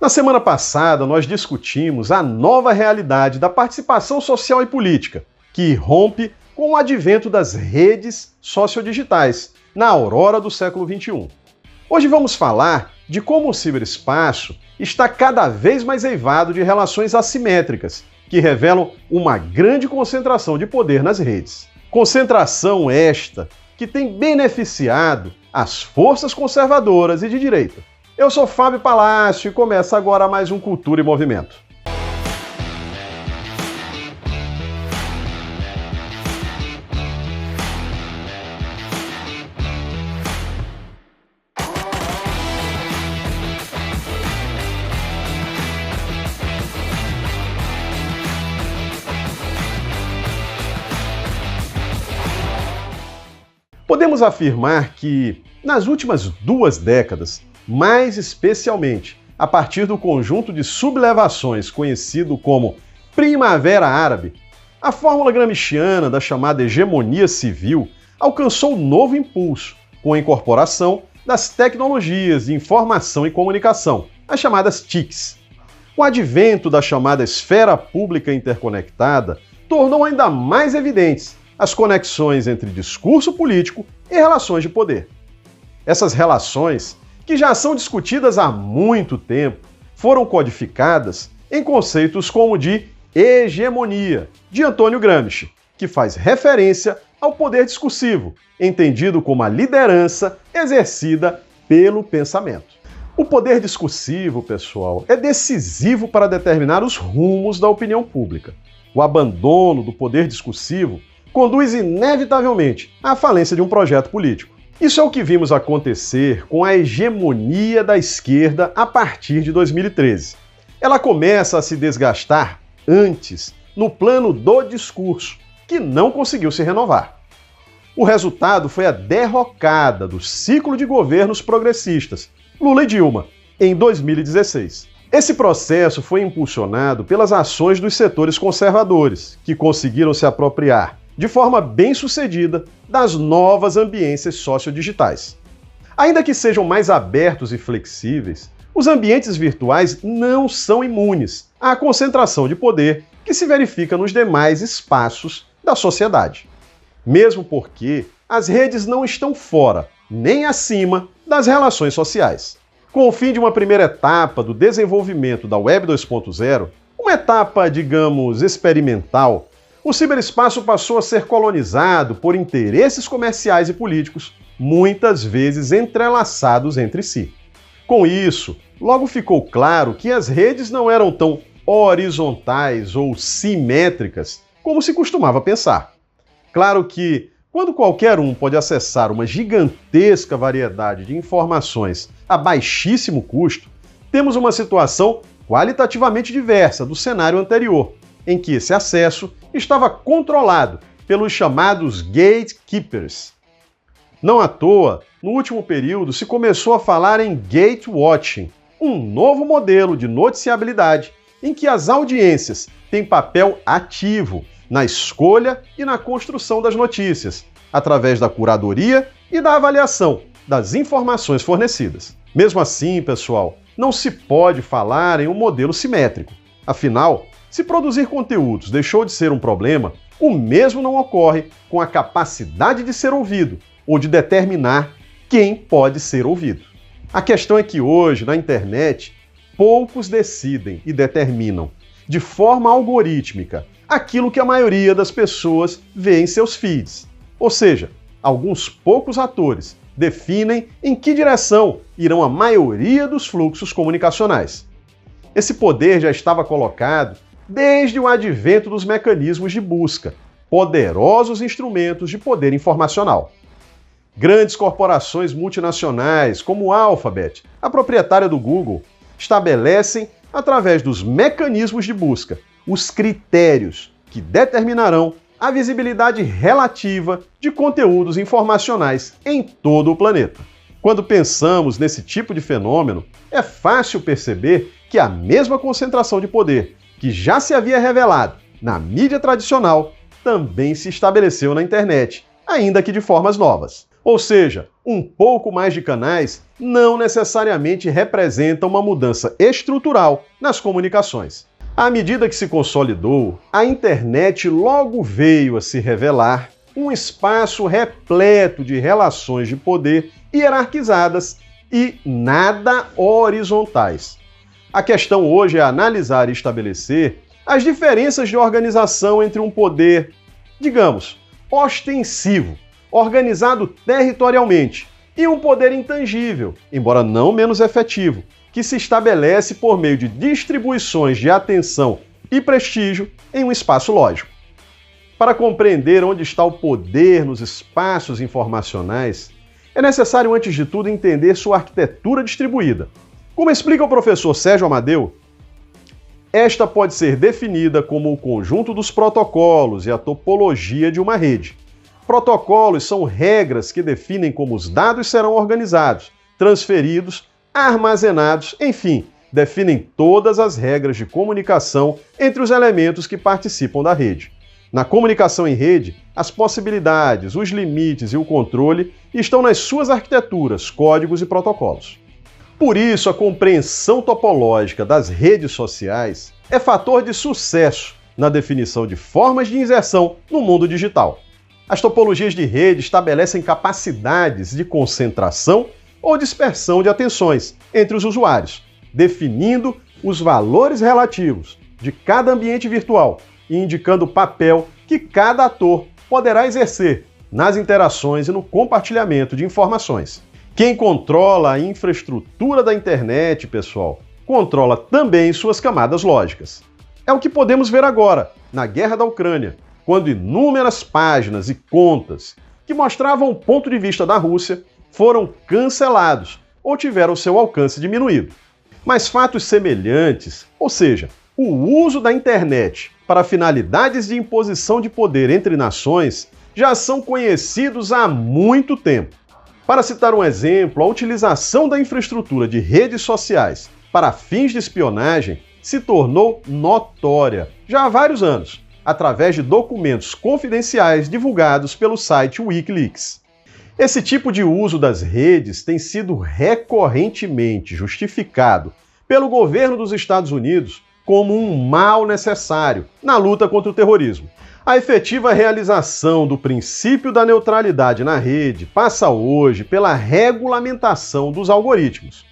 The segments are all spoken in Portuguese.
Na semana passada, nós discutimos a nova realidade da participação social e política, que rompe com o advento das redes sociodigitais, na aurora do século XXI. Hoje vamos falar de como o ciberespaço está cada vez mais eivado de relações assimétricas, que revelam uma grande concentração de poder nas redes. Concentração esta que tem beneficiado as forças conservadoras e de direita. Eu sou Fábio Palácio e começa agora mais um Cultura e Movimento. Podemos afirmar que, nas últimas 2 décadas, mais especialmente a partir do conjunto de sublevações conhecido como Primavera Árabe, a fórmula gramsciana da chamada hegemonia civil alcançou novo impulso com a incorporação das tecnologias de informação e comunicação, as chamadas TICs. O advento da chamada esfera pública interconectada tornou ainda mais evidentes as conexões entre discurso político e relações de poder. Essas relações, que já são discutidas há muito tempo, foram codificadas em conceitos como o de hegemonia, de Antônio Gramsci, que faz referência ao poder discursivo, entendido como a liderança exercida pelo pensamento. O poder discursivo, pessoal, é decisivo para determinar os rumos da opinião pública. O abandono do poder discursivo conduz inevitavelmente à falência de um projeto político. Isso é o que vimos acontecer com a hegemonia da esquerda a partir de 2013. Ela começa a se desgastar antes no plano do discurso, que não conseguiu se renovar. O resultado foi a derrocada do ciclo de governos progressistas, Lula e Dilma, em 2016. Esse processo foi impulsionado pelas ações dos setores conservadores, que conseguiram se apropriar de forma bem-sucedida das novas ambiências sociodigitais. Ainda que sejam mais abertos e flexíveis, os ambientes virtuais não são imunes à concentração de poder que se verifica nos demais espaços da sociedade. Mesmo porque as redes não estão fora, nem acima, das relações sociais. Com o fim de uma primeira etapa do desenvolvimento da Web 2.0, uma etapa, digamos, experimental, o ciberespaço passou a ser colonizado por interesses comerciais e políticos, muitas vezes entrelaçados entre si. Com isso, logo ficou claro que as redes não eram tão horizontais ou simétricas como se costumava pensar. Claro que, quando qualquer um pode acessar uma gigantesca variedade de informações a baixíssimo custo, temos uma situação qualitativamente diversa do cenário anterior, em que esse acesso estava controlado pelos chamados gatekeepers. Não à toa, no último período se começou a falar em gatewatching, um novo modelo de noticiabilidade em que as audiências têm papel ativo na escolha e na construção das notícias, através da curadoria e da avaliação das informações fornecidas. Mesmo assim, pessoal, não se pode falar em um modelo simétrico. Afinal, se produzir conteúdos deixou de ser um problema, o mesmo não ocorre com a capacidade de ser ouvido ou de determinar quem pode ser ouvido. A questão é que hoje, na internet, poucos decidem e determinam, de forma algorítmica, aquilo que a maioria das pessoas vê em seus feeds. Ou seja, alguns poucos atores definem em que direção irão a maioria dos fluxos comunicacionais. Esse poder já estava colocado desde o advento dos mecanismos de busca, poderosos instrumentos de poder informacional. Grandes corporações multinacionais, como a Alphabet, a proprietária do Google, estabelecem, através dos mecanismos de busca, os critérios que determinarão a visibilidade relativa de conteúdos informacionais em todo o planeta. Quando pensamos nesse tipo de fenômeno, é fácil perceber que a mesma concentração de poder que já se havia revelado na mídia tradicional também se estabeleceu na internet, ainda que de formas novas. Ou seja, um pouco mais de canais não necessariamente representa uma mudança estrutural nas comunicações. À medida que se consolidou, a internet logo veio a se revelar um espaço repleto de relações de poder hierarquizadas e nada horizontais. A questão hoje é analisar e estabelecer as diferenças de organização entre um poder, digamos, ostensivo, organizado territorialmente, e um poder intangível, embora não menos efetivo, que se estabelece por meio de distribuições de atenção e prestígio em um espaço lógico. Para compreender onde está o poder nos espaços informacionais, é necessário, antes de tudo, entender sua arquitetura distribuída. Como explica o professor Sérgio Amadeu, esta pode ser definida como o conjunto dos protocolos e a topologia de uma rede. Protocolos são regras que definem como os dados serão organizados, transferidos, armazenados, enfim, definem todas as regras de comunicação entre os elementos que participam da rede. Na comunicação em rede, as possibilidades, os limites e o controle estão nas suas arquiteturas, códigos e protocolos. Por isso, a compreensão topológica das redes sociais é fator de sucesso na definição de formas de inserção no mundo digital. As topologias de rede estabelecem capacidades de concentração ou dispersão de atenções entre os usuários, definindo os valores relativos de cada ambiente virtual e indicando o papel que cada ator poderá exercer nas interações e no compartilhamento de informações. Quem controla a infraestrutura da internet, pessoal, controla também suas camadas lógicas. É o que podemos ver agora, na guerra da Ucrânia, quando inúmeras páginas e contas que mostravam o ponto de vista da Rússia foram cancelados ou tiveram seu alcance diminuído. Mas fatos semelhantes, ou seja, o uso da internet para finalidades de imposição de poder entre nações, já são conhecidos há muito tempo. Para citar um exemplo, a utilização da infraestrutura de redes sociais para fins de espionagem se tornou notória já há vários anos, através de documentos confidenciais divulgados pelo site Wikileaks. Esse tipo de uso das redes tem sido recorrentemente justificado pelo governo dos Estados Unidos como um mal necessário na luta contra o terrorismo. A efetiva realização do princípio da neutralidade na rede passa hoje pela regulamentação dos algoritmos.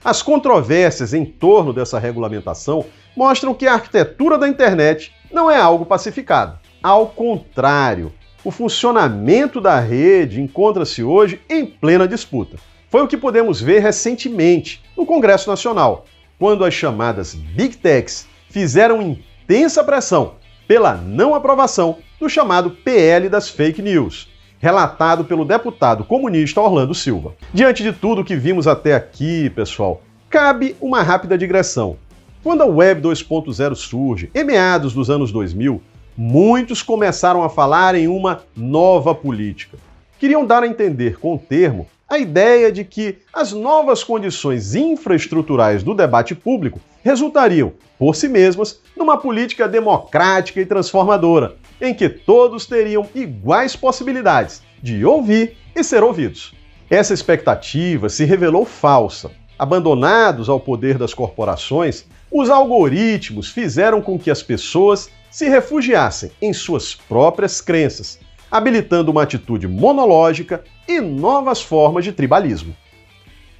As controvérsias em torno dessa regulamentação mostram que a arquitetura da internet não é algo pacificado. Ao contrário, o funcionamento da rede encontra-se hoje em plena disputa. Foi o que podemos ver recentemente no Congresso Nacional, quando as chamadas Big Techs fizeram intensa pressão pela não aprovação do chamado PL das Fake News, relatado pelo deputado comunista Orlando Silva. Diante de tudo que vimos até aqui, pessoal, cabe uma rápida digressão. Quando a Web 2.0 surge, em meados dos anos 2000, muitos começaram a falar em uma nova política. Queriam dar a entender com o termo a ideia de que as novas condições infraestruturais do debate público resultariam, por si mesmas, numa política democrática e transformadora, em que todos teriam iguais possibilidades de ouvir e ser ouvidos. Essa expectativa se revelou falsa. Abandonados ao poder das corporações, os algoritmos fizeram com que as pessoas se refugiassem em suas próprias crenças, habilitando uma atitude monológica e novas formas de tribalismo.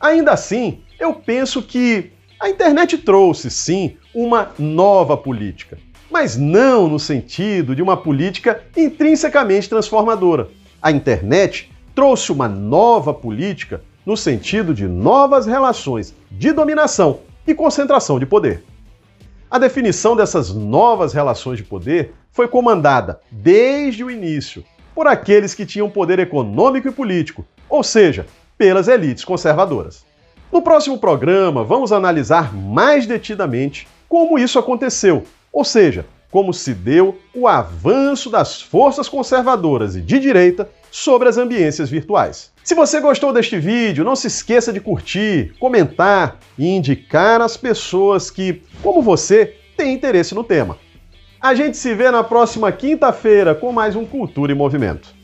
Ainda assim, eu penso que a internet trouxe, sim, uma nova política, mas não no sentido de uma política intrinsecamente transformadora. A internet trouxe uma nova política no sentido de novas relações de dominação e concentração de poder. A definição dessas novas relações de poder foi comandada, desde o início, por aqueles que tinham poder econômico e político, ou seja, pelas elites conservadoras. No próximo programa, vamos analisar mais detidamente como isso aconteceu, ou seja, como se deu o avanço das forças conservadoras e de direita sobre as ambiências virtuais. Se você gostou deste vídeo, não se esqueça de curtir, comentar e indicar às pessoas que, como você, têm interesse no tema. A gente se vê na próxima quinta-feira com mais um Cultura em Movimento.